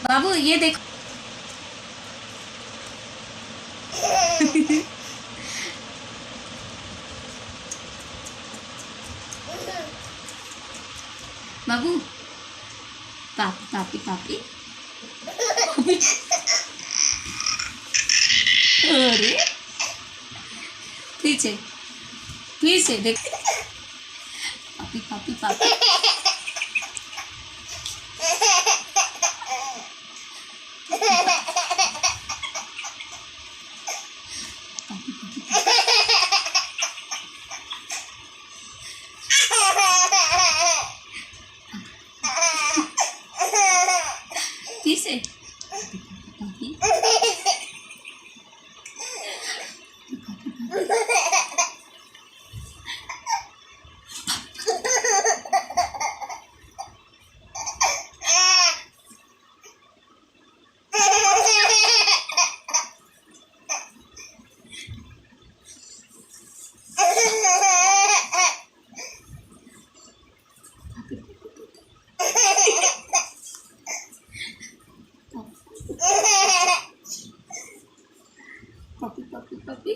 बाबू ये देखो। बाबू पापी पापी पापी। अरे फिर से देख। पापी पापी पापी। फिर से पापी पापी पापी।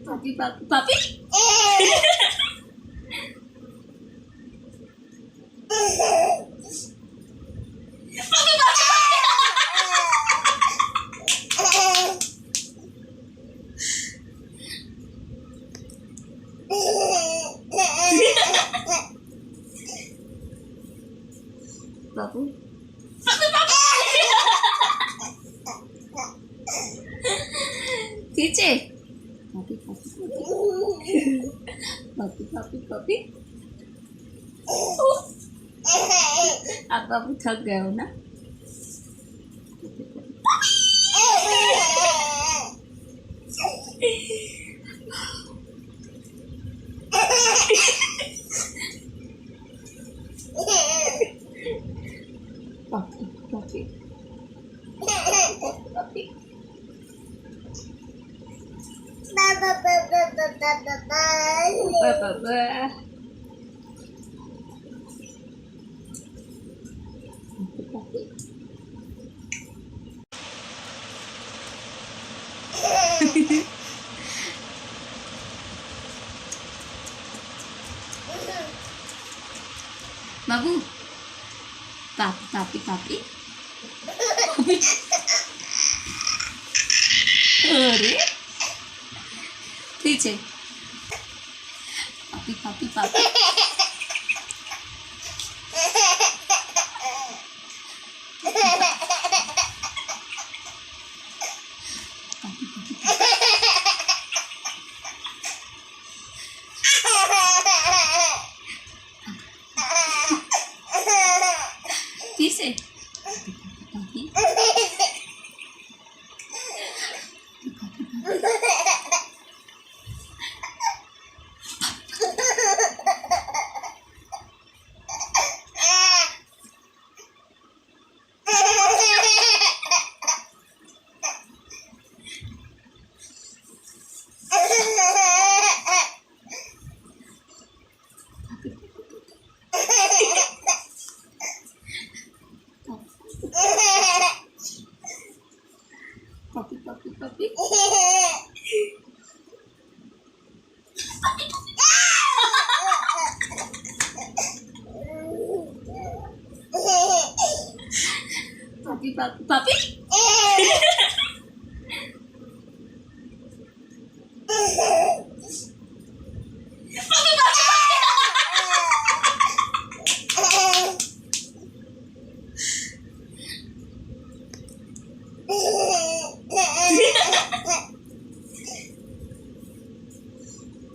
पापी पापी पापी। बाबू पीछे पापी पापी पापी पापी पापी। आप बाबू थक गए हो ना। पापी पापी पापी। बाबू पापी पापी पापी। अरे पीछे पापी पापी पापी। फिर से पापी पापी पापी पापी। पापी पापी पापी।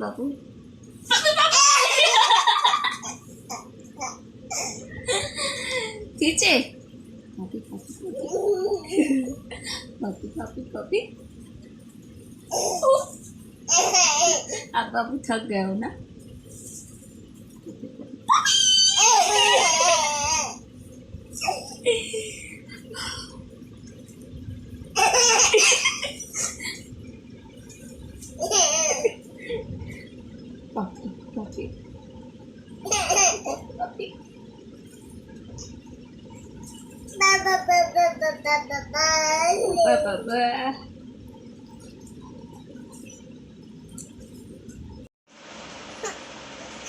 बाबू पीछे पापी पापी पापी पापी पापी। आप बाबू थक गए हो ना। बाबा।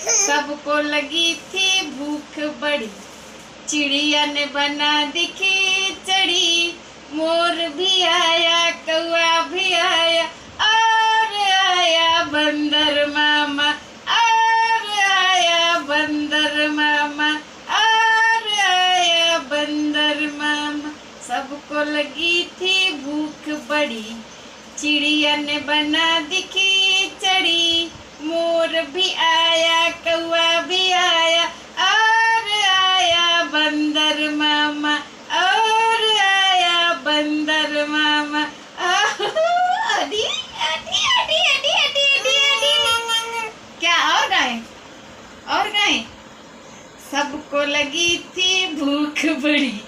सबको लगी थी भूख बड़ी, चिड़िया ने बना दी खिचड़ी। मोर भी आया, कौआ भी आया, और आया बंदर मामा, और आया बंदर मामा, और आया बंदर मामा। सबको लगी थी भूख बड़ी, चिड़िया ने बना दी खिचड़ी। मोर भी आया, कौआ भी आया, और आया बंदर मामा, और आया बंदर मामा। अड़ी अड़ी अड़ी अड़ी अड़ी अड़ी अड़ी। क्या और गाएं? और गाएं? सबको लगी थी भूख बड़ी,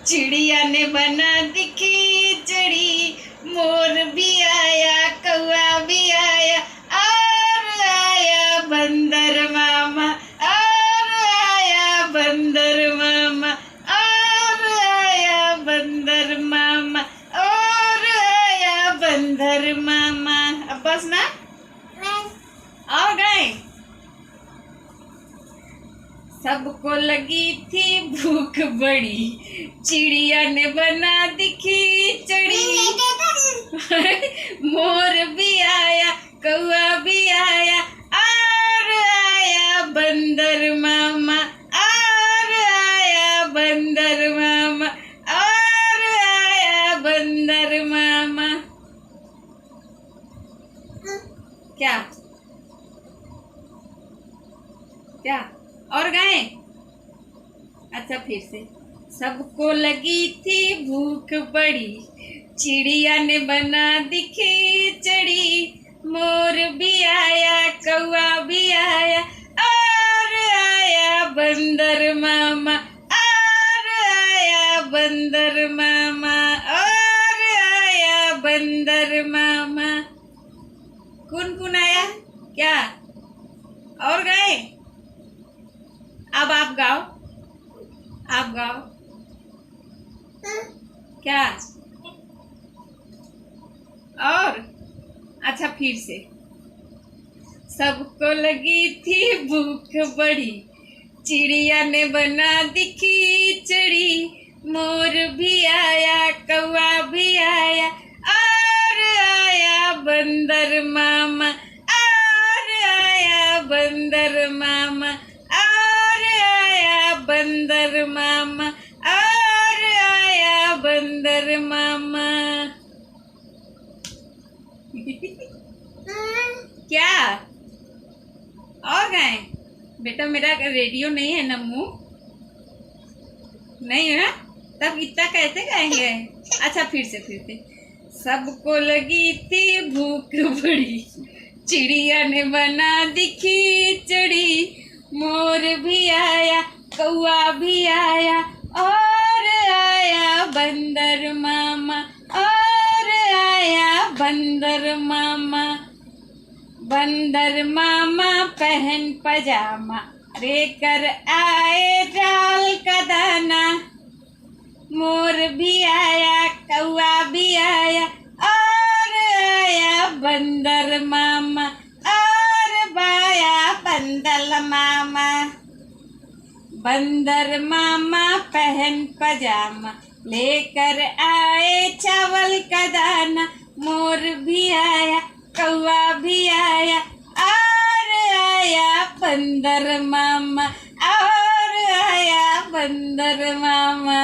चिड़िया ने बना दी खिचड़ी। मोर भी आया, कौआ भी आया, और आया बंदर मामा, और आया बंदर मामा, और आया बंदर मामा, और आया बंदर मामा। अब बस ना, और गाएं? सबको लगी थी भूख बड़ी, चिड़िया ने बना दी खिचड़ी। मोर भी आया, कौआ भी आया, और आया बंदर मामा, और आया बंदर मामा, और आया बंदर मामा। क्या क्या और गाएं? अच्छा फिर से। सबको लगी थी भूख बड़ी, चिड़िया ने बना दी खिचड़ी। मोर भी आया, कौआ भी आया, और आया बंदर मामा, और आया बंदर मामा, और आया बंदर मामा। कौन आया? क्या और गाए? अब आप गाओ, आप गाओ। क्या और? अच्छा फिर से। सबको लगी थी भूख बड़ी, चिड़िया ने बना दी खिचड़ी। मोर भी आया, कौआ भी आया, और आया बंदर मामा, और आया बंदर मामा, और आया बंदर मामा, और आया बंदर मामा। क्या और गाएं? बेटा मेरा रेडियो नहीं है नम्मू, नहीं है ना, तब इतना कैसे गाएंगे? अच्छा फिर से। सबको लगी थी भूख बड़ी, चिड़िया ने बना दी खिचड़ी। मोर भी आया, कौआ भी आया, और आया बंदर मामा, और आया बंदर मामा। बंदर मामा पहन पजामा, लेकर आए डाल का दाना। मोर भी आया, कौआ भी आया, और आया बंदर मामा, और आया बंदर मामा। बंदर मामा पहन पजामा, लेकर आए चावल का दाना। मोर भी आया, कौआ भी आया, और आया बंदर मामा, और आया बंदर मामा।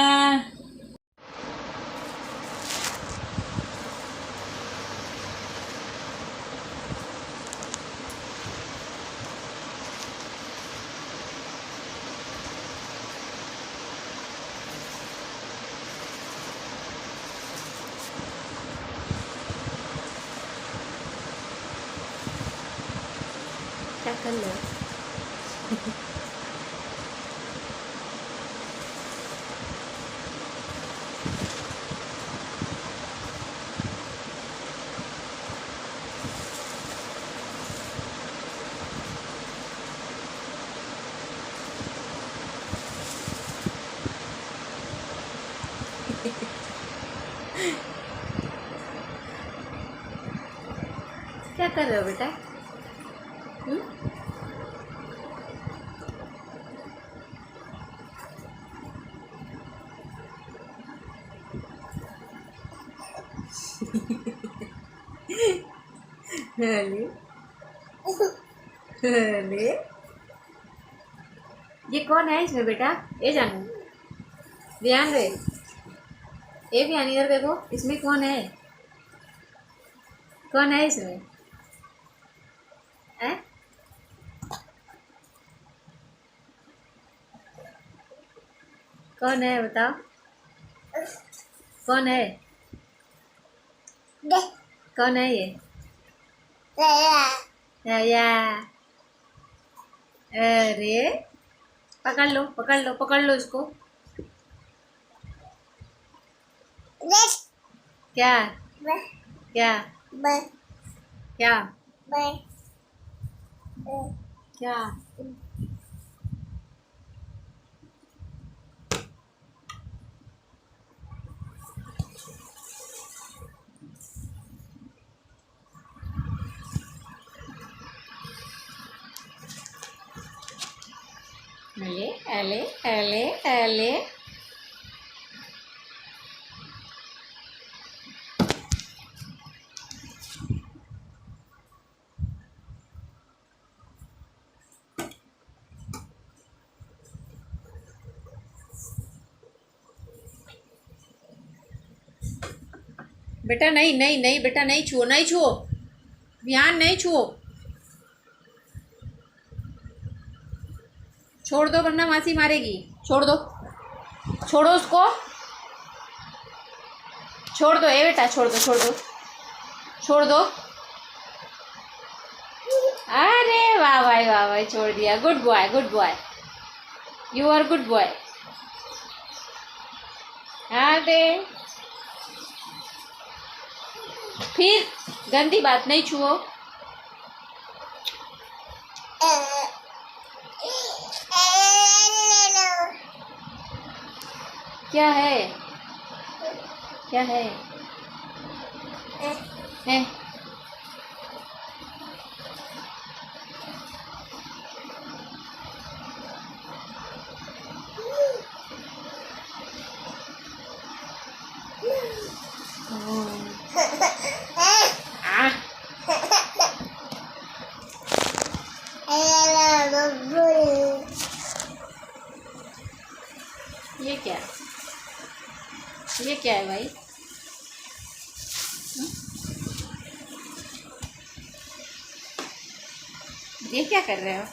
क्या कर लो? कर रहे हो बेटा? अरे अरे, ये कौन है इसमें बेटा? ये जानू, ध्यान रे, ये भी आनी, इधर देखो, इसमें कौन है? कौन है इसमें? है? कौन है बताओ? कौन है? कौन है ये? या अरे, पकड़ लो पकड़ लो पकड़ लो इसको। क्या क्या क्या क्या? अले अले अले अले, बेटा नहीं नहीं नहीं बेटा, नहीं छुओ नहीं छुओ, ध्यान, नहीं छुओ, छोड़ दो वरना मासी मारेगी। छोड़ दो, छोड़ो उसको, छोड़ दो, ए बेटा छोड़ दो छोड़ दो छोड़ दो। अरे वाह भाई वाह भाई, छोड़ दिया, good boy good boy, you are good boy. अरे फिर गंदी बात, नहीं छुओ। क्या है? क्या है? है? ये क्या? ये क्या है भाई? ये क्या कर रहे हो?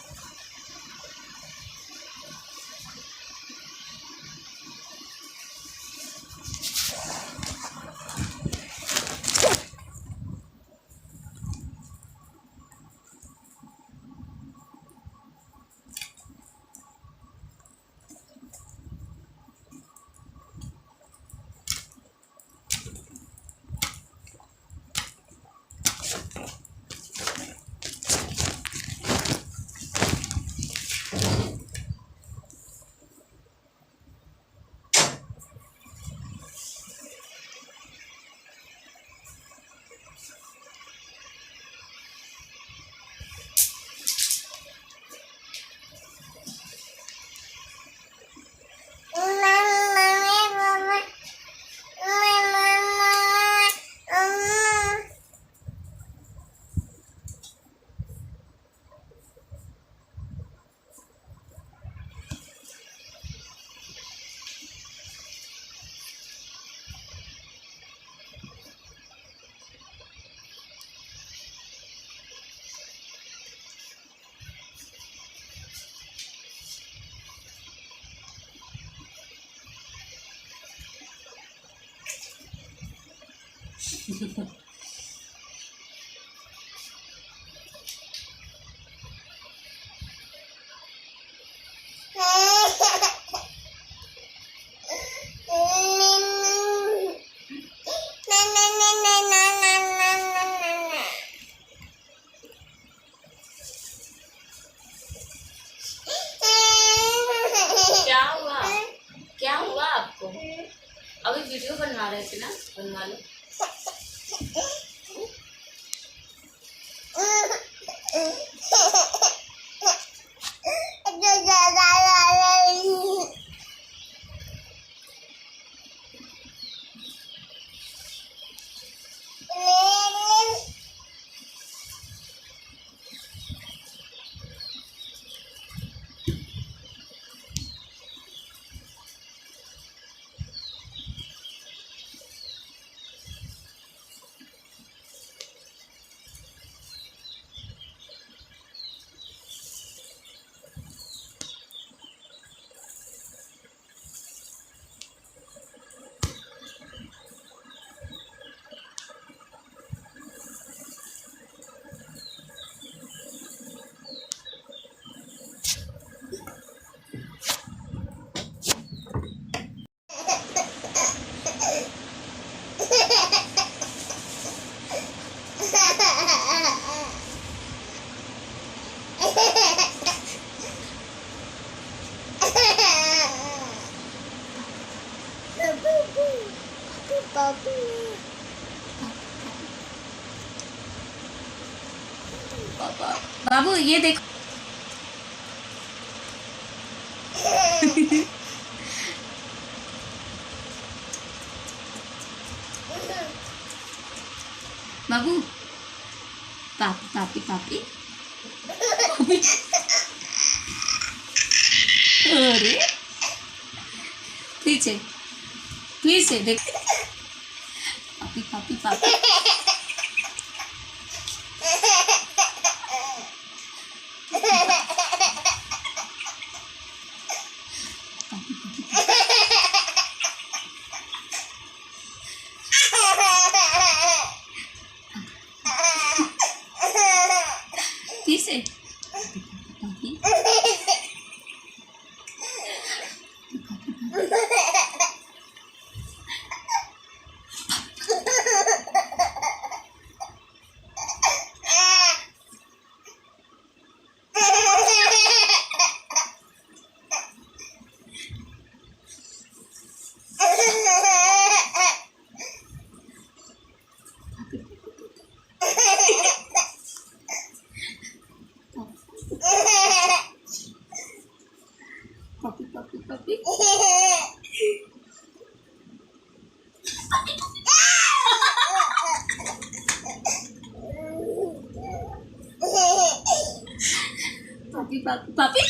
क्या हुआ आपको? अभी वीडियो बनवा रहे थे ना, बनवा लो। पापा बाबू ये देखो। बाबू पापी पापी पापी अरे पीछे पीछे देख। पापी पापी पापी पीछे पापी पापी पापी पापी पापी पापी पापी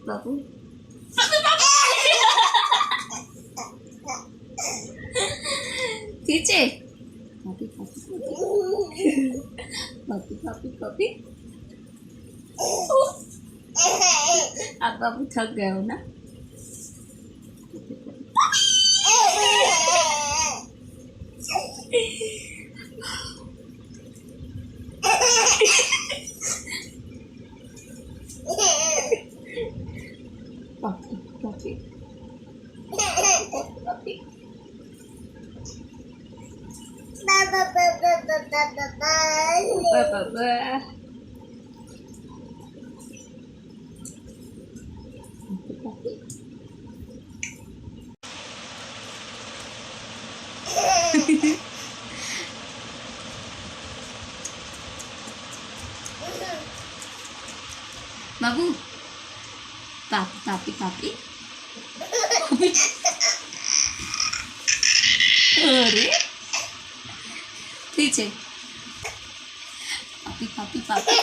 बाबू पीछे पापी पापी पापी पापी पापी। आप बाबू थक गए हो ना। पापी पापी पापी पापा बाबू पापी पापी पापी अरे पीछे पापी पापी पापी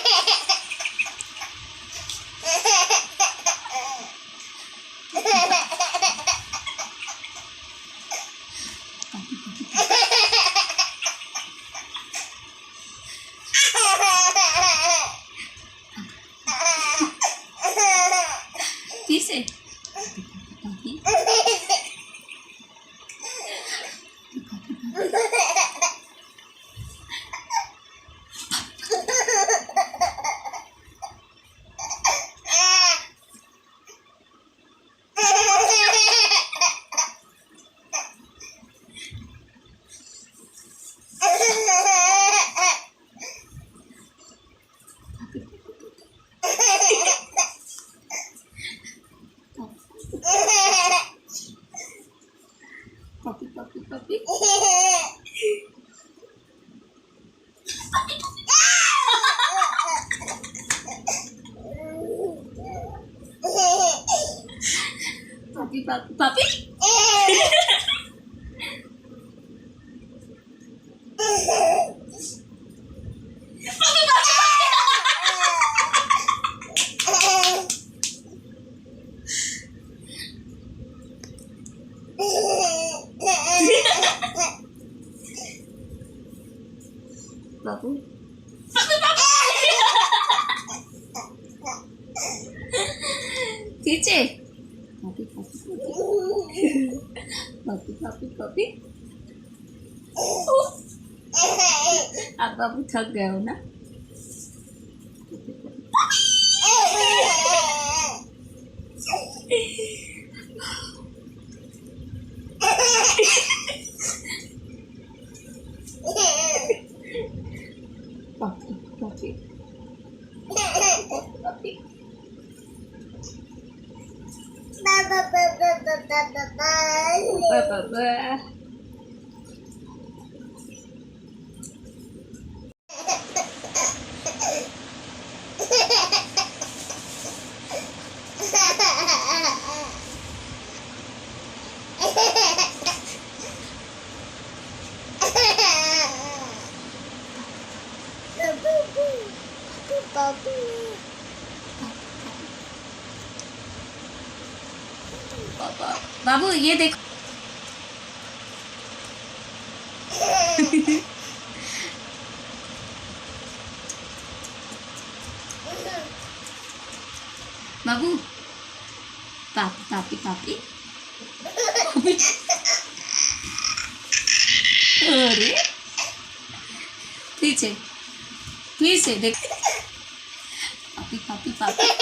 पीछे पापी पापी पापी पापी पापी पापी पापी बाबू पीछे पापी पापी पापी पापी पापी। आप बाबू थक गए हो ना। Ba. बाबू ये देखो। बाबू पापी पापी पापी। अरे पीछे पीछे देख। पापी पापी पापी।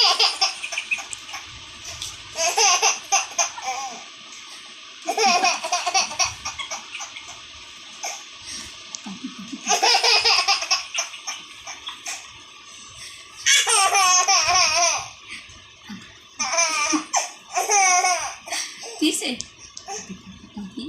पीछे पापी।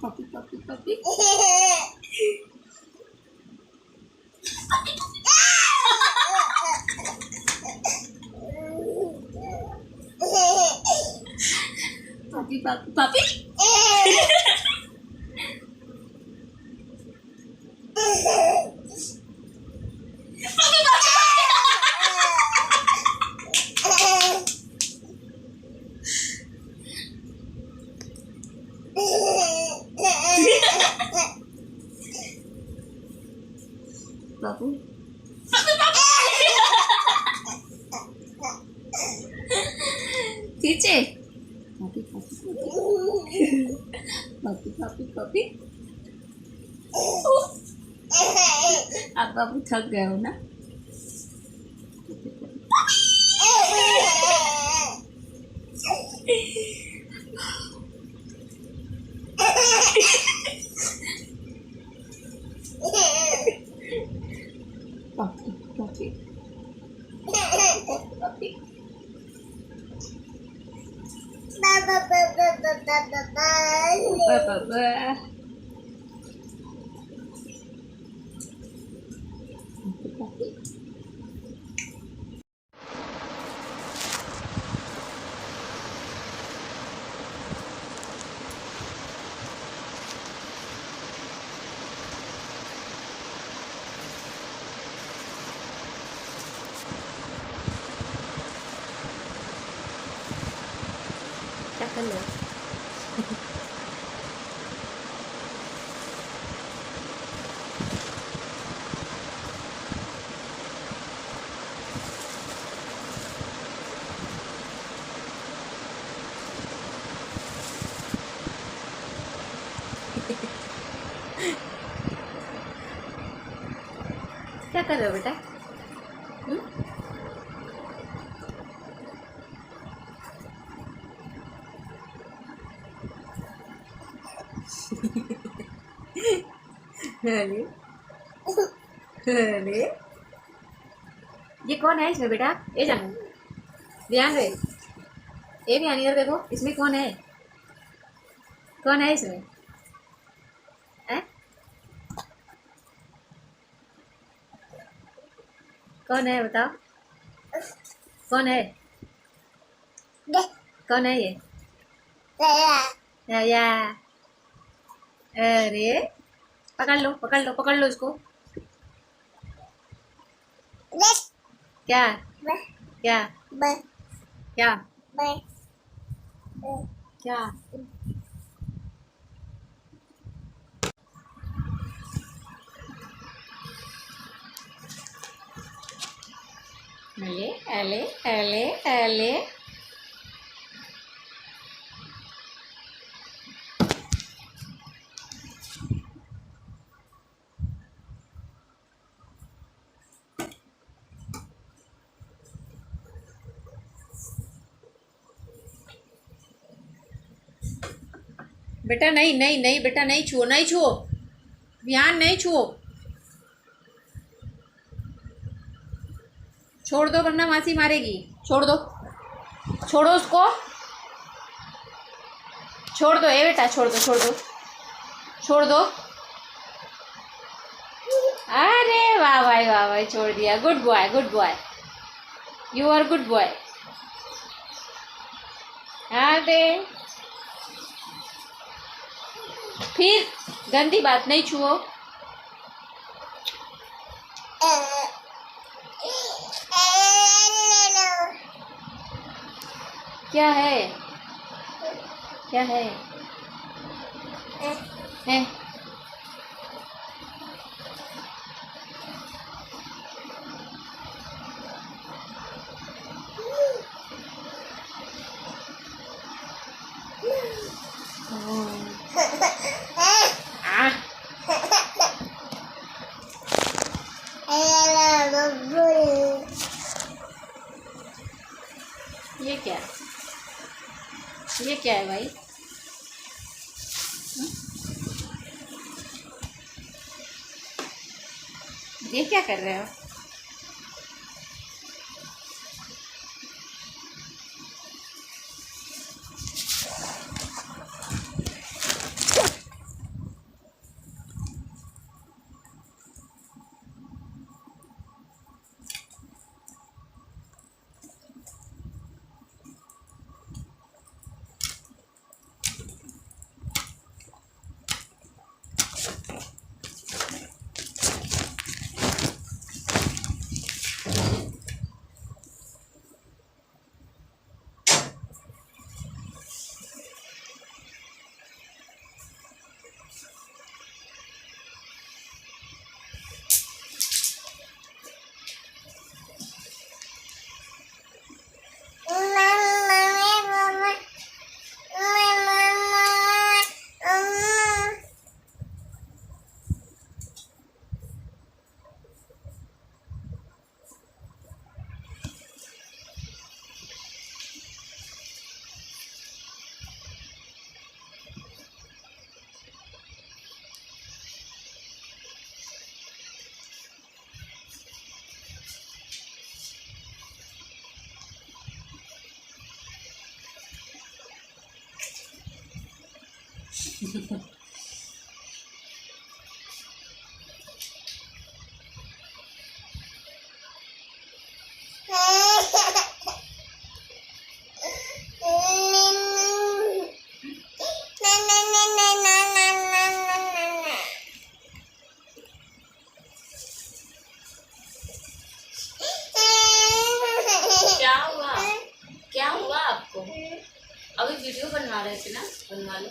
Papi, papi, papi. Papi, papi, papi. Babu. पीछे पापी पापी पापी पापी पापी। आप बाबू थक गए हो ना। पापी पापी पापी। Ba. क्या कर लो। क्या कर रहे हो बेटा? अरे अरे ये कौन है इसमें बेटा? ये जानू ध्यान रे। ये भी आनी इधर देखो, इसमें कौन है? कौन है इसमें? है? कौन है बताओ? कौन है? कौन है ये? या अरे पकड़ लो पकड़ लो पकड़ लो इसको। क्या क्या क्या क्या? अले अले अले अले बेटा नहीं नहीं नहीं बेटा, नहीं छुओ, नहीं छुओ, ध्यान, नहीं छुओ, छोड़ दो वरना मासी मारेगी। छोड़ दो, छोड़ो उसको, छोड़ दो, ए बेटा छोड़ दो, छोड़ दो, छोड़ दो। अरे वाह भाई, वाह भाई, छोड़ दिया। Good boy, good boy, you are good boy. अरे फिर गंदी बात, नहीं छुओ। क्या है, क्या है, है? आ, ये क्या, ये क्या है भाई? ये क्या कर रहे हो? क्या हुआ, क्या हुआ आपको? अभी वीडियो बनवा रहे थे ना, बनवा लो।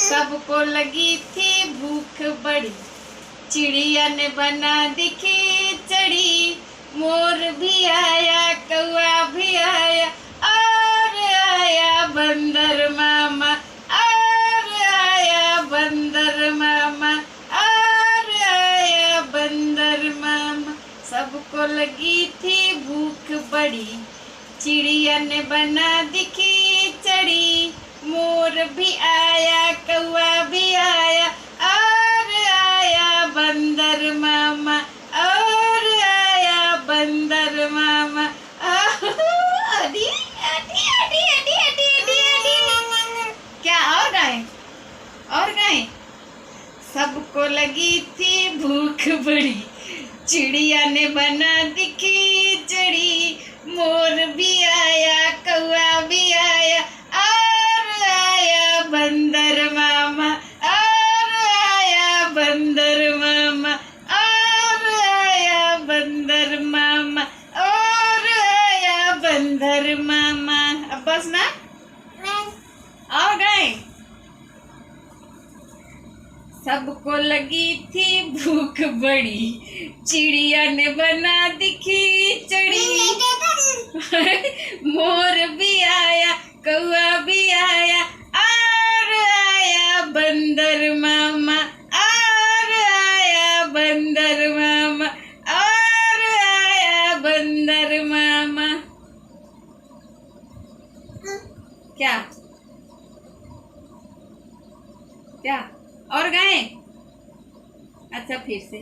सबको लगी थी भूख बड़ी, चिड़िया ने बना दी खिचड़ी। मोर भी आया, कौआ भी आया, और आया बंदर मामा, और आया बंदर मामा, और आया बंदर मामा। सबको लगी थी भूख बड़ी, चिड़िया ने बना दी खिचड़ी। मोर भी आया, कौआ भी आया, और आया बंदर मामा, और आया बंदर मामा। अड़ी अड़ी अड़ी अड़ी अड़ी अड़ी अड़ी। क्या और गाएं? और गाएं? सबको लगी थी भूख बड़ी, चिड़िया ने बना दी खिचड़ी। मोर भी आया, कौआ भी आया, और आया बंदर मामा, और आया बंदर मामा, और आया बंदर मामा, और आया बंदर मामा। अब बस ना, और गाएं? सबको लगी थी भूख बड़ी, चिड़िया ने बना दी खिचड़ी। मोर भी आया, कौआ भी आया, और आया बंदर मामा, और आया बंदर मामा, और आया बंदर मामा। क्या क्या और गाएं? अच्छा फिर से।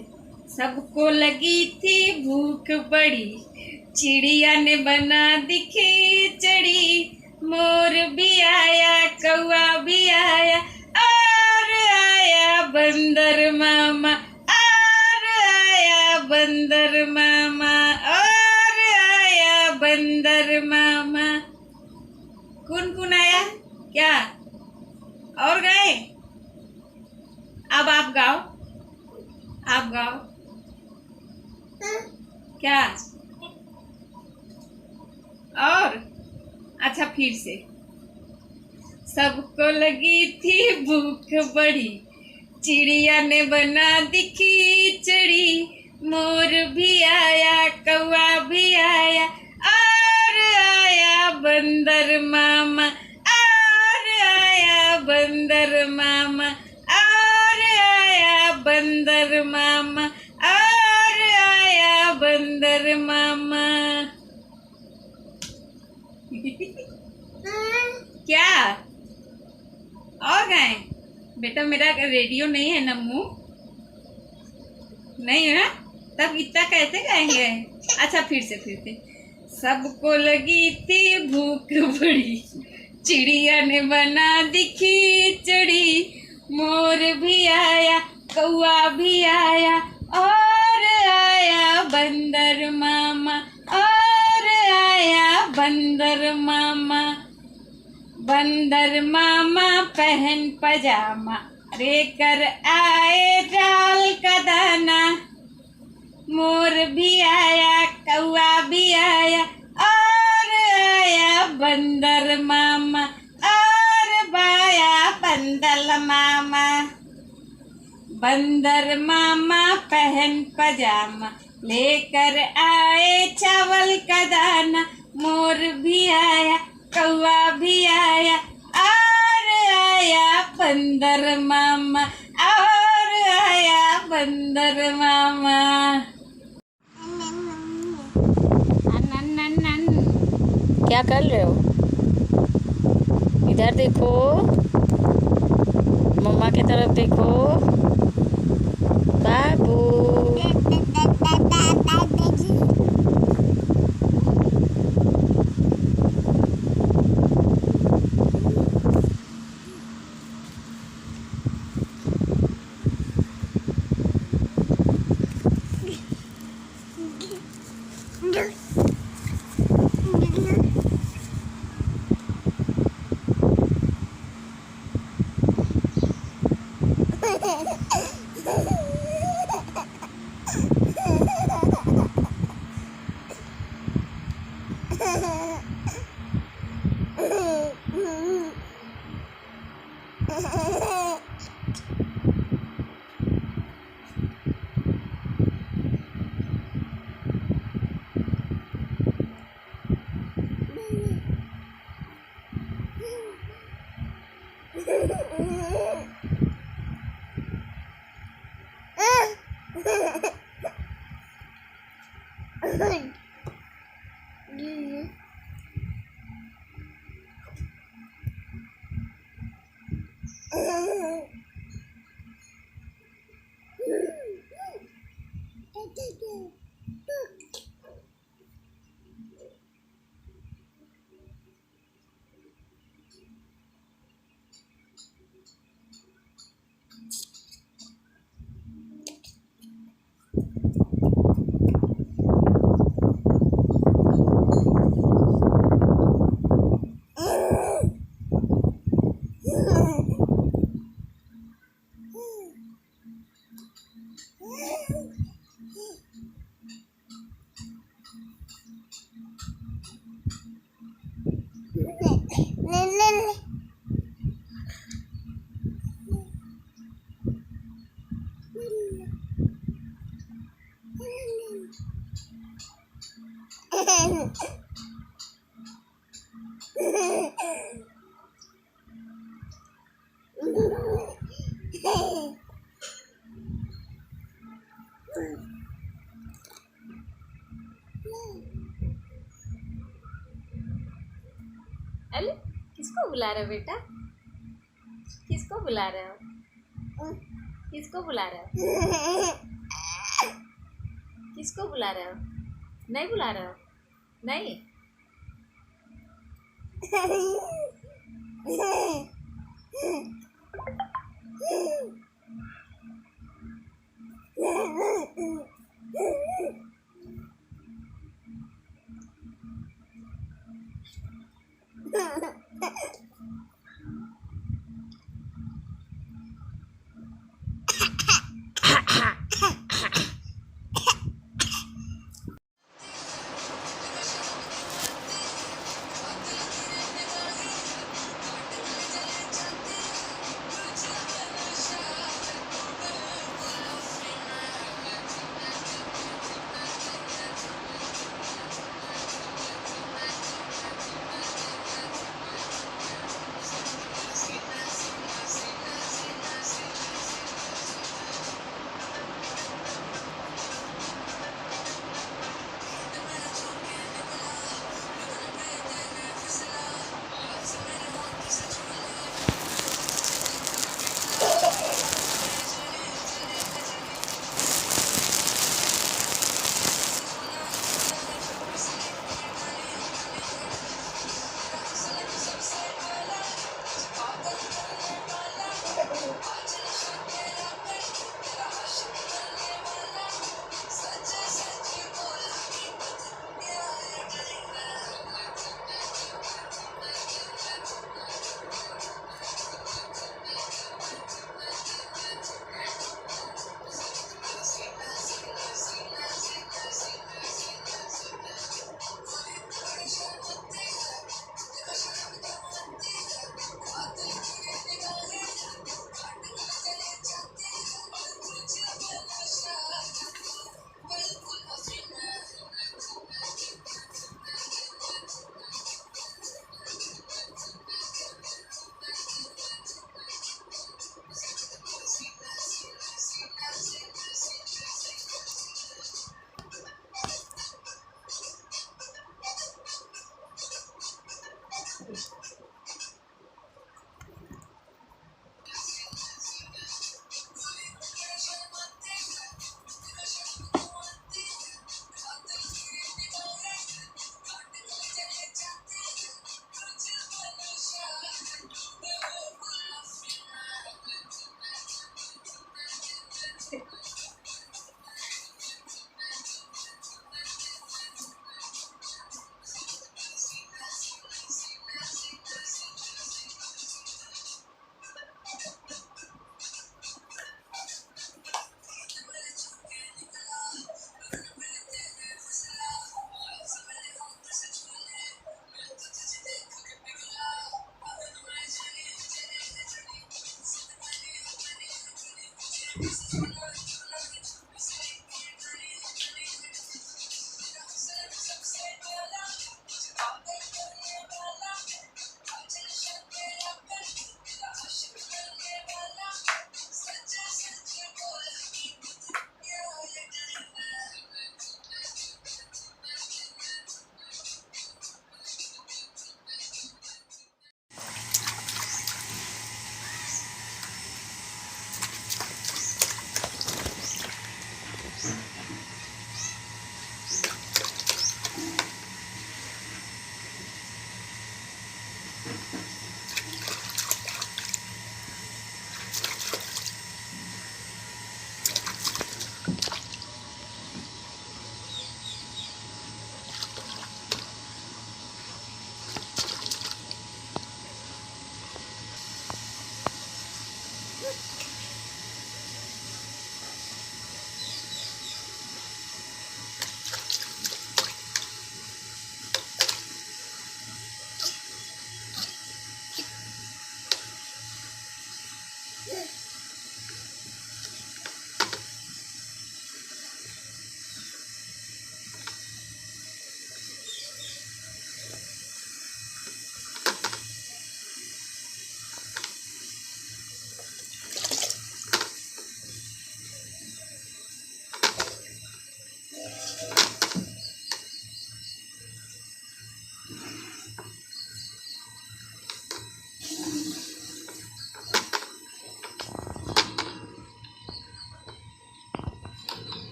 सबको लगी थी भूख बड़ी, चिड़िया ने बना दी खिचड़ी। मोर भी आया, कौआ भी आया, और आया बंदर मामा, और आया बंदर मामा, और आया बंदर मामा। कौन आया? क्या और गाए? अब आप गाओ, आप गाओ। क्या और? अच्छा फिर से। सबको लगी थी भूख बड़ी, चिड़िया ने बना दी खिचड़ी। मोर भी आया, कौआ भी आया, और आया बंदर मामा, और आया बंदर मामा, और आया बंदर मामा, और आया बंदर मामा। क्या और गाएं? बेटा मेरा रेडियो नहीं है नम्मू, नहीं है तब इतना कैसे गाएंगे? अच्छा फिर से। सबको लगी थी भूख बड़ी, चिड़िया ने बना दी खिचड़ी। मोर भी आया, कौआ भी आया, और आया बंदर मामा, और आया बंदर मामा। बंदर मामा पहन पजामा, लेकर आए डाल का दाना। मोर भी आया, कौआ भी आया, और आया बंदर मामा, और आया बंदर मामा। बंदर मामा पहन पजामा, लेकर आए चावल का दाना। मोर भी आया, कौआ भी आया, और आया बंदर मामा, और आया बंदर मामा। क्या कर रहे हो? इधर देखो, मम्मा की तरफ देखो। बाबू Ha ha ha. अरे किसको बुला रहे हो बेटा? किसको बुला रहे हो? किसको बुला रहे हो? किसको बुला रहे हो? नहीं बुला रहे हो? नहीं।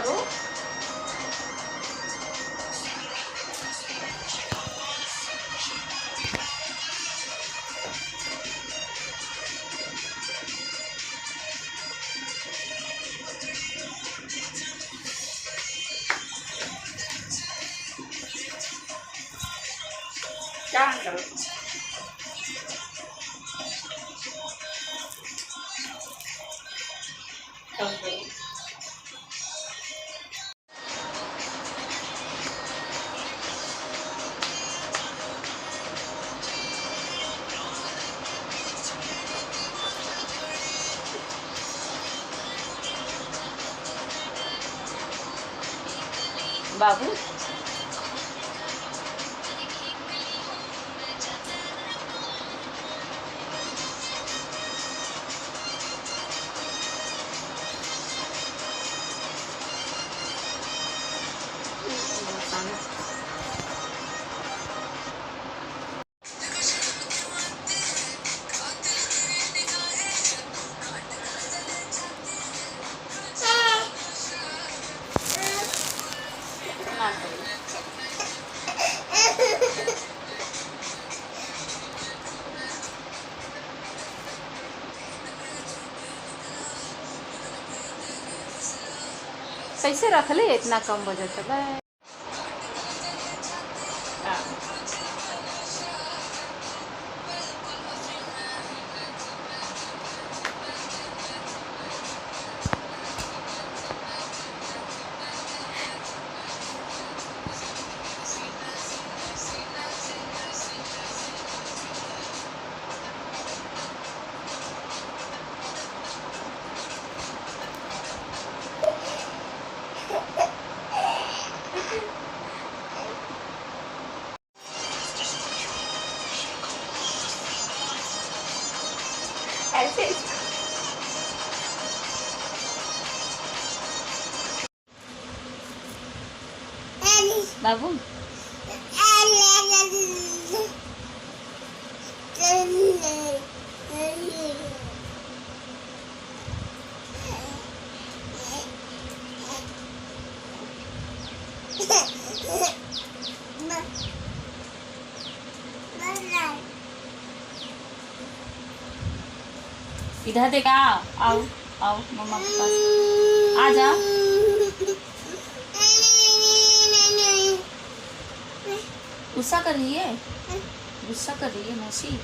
करो। क्या करो। बाबू ना करो। सही से रख ले, इतना कम बजट है भाई। ऐसे बाबू इधर देखा। आओ आओ मम्मा के पास आ जा। गुस्सा कर रही है, गुस्सा कर रही है मौसी।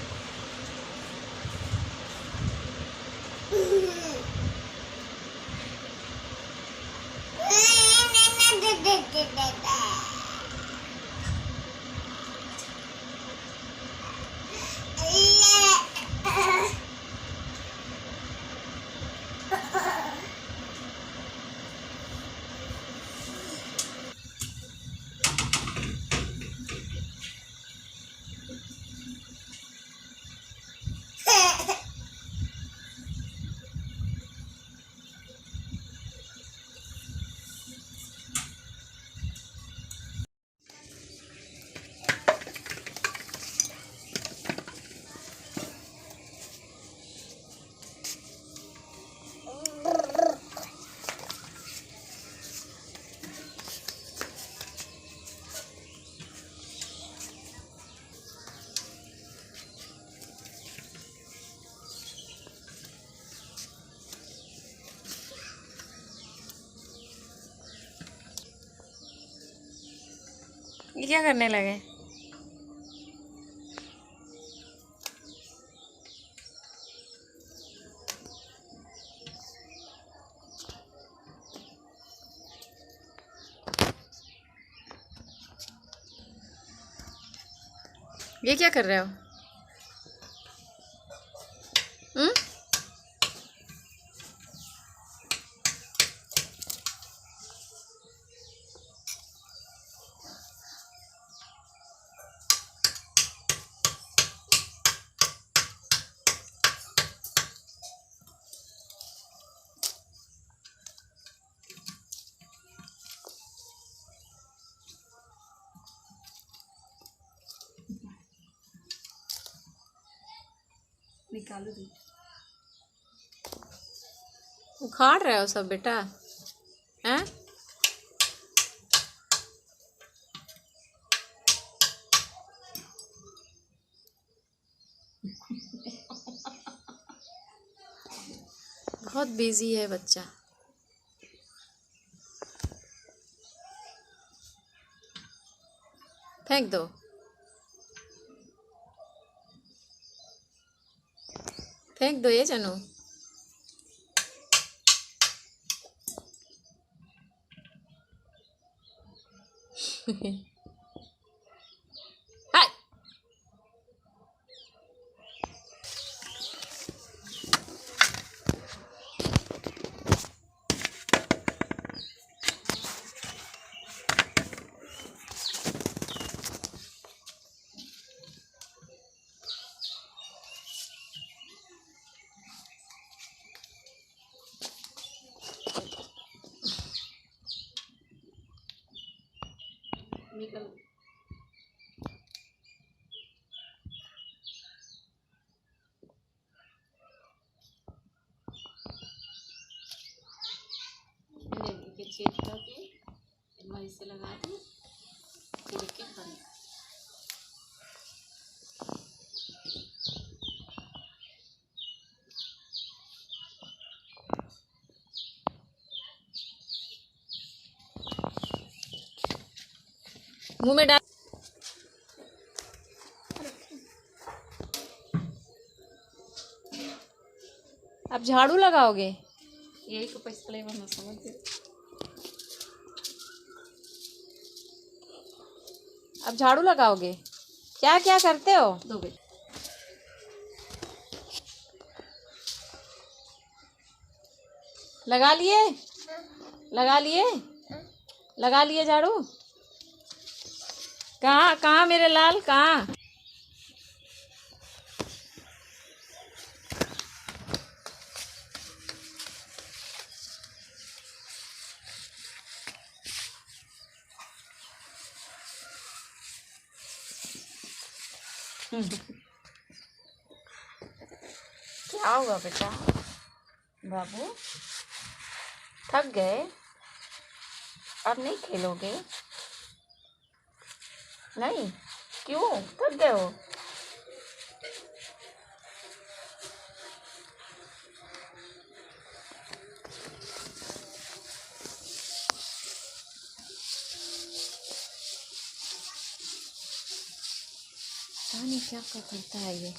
ये क्या करने लगे? ये क्या कर रहे हो? निकालो दी। उखाड़ रहे हो सब बेटा? हैं? बहुत बिजी है बच्चा। फेंक दो। फेंक दो ये जानू। हाय। निकल। के छेद करके मई से लगा के पूरे के बंद। मुंह में डाल। अब झाड़ू लगाओगे? यही को पैसा ले बना समझ गए। अब झाड़ू लगाओगे? क्या क्या करते हो? दो बेटा। लगा लिए? लगा लिए? लगा लिए झाड़ू? कहाँ कहाँ मेरे लाल, कहाँ? क्या हुआ बेटा? बाबू थक गए? अब नहीं खेलोगे? नहीं, क्यों थक गए हो? पता नहीं क्या करता है ये।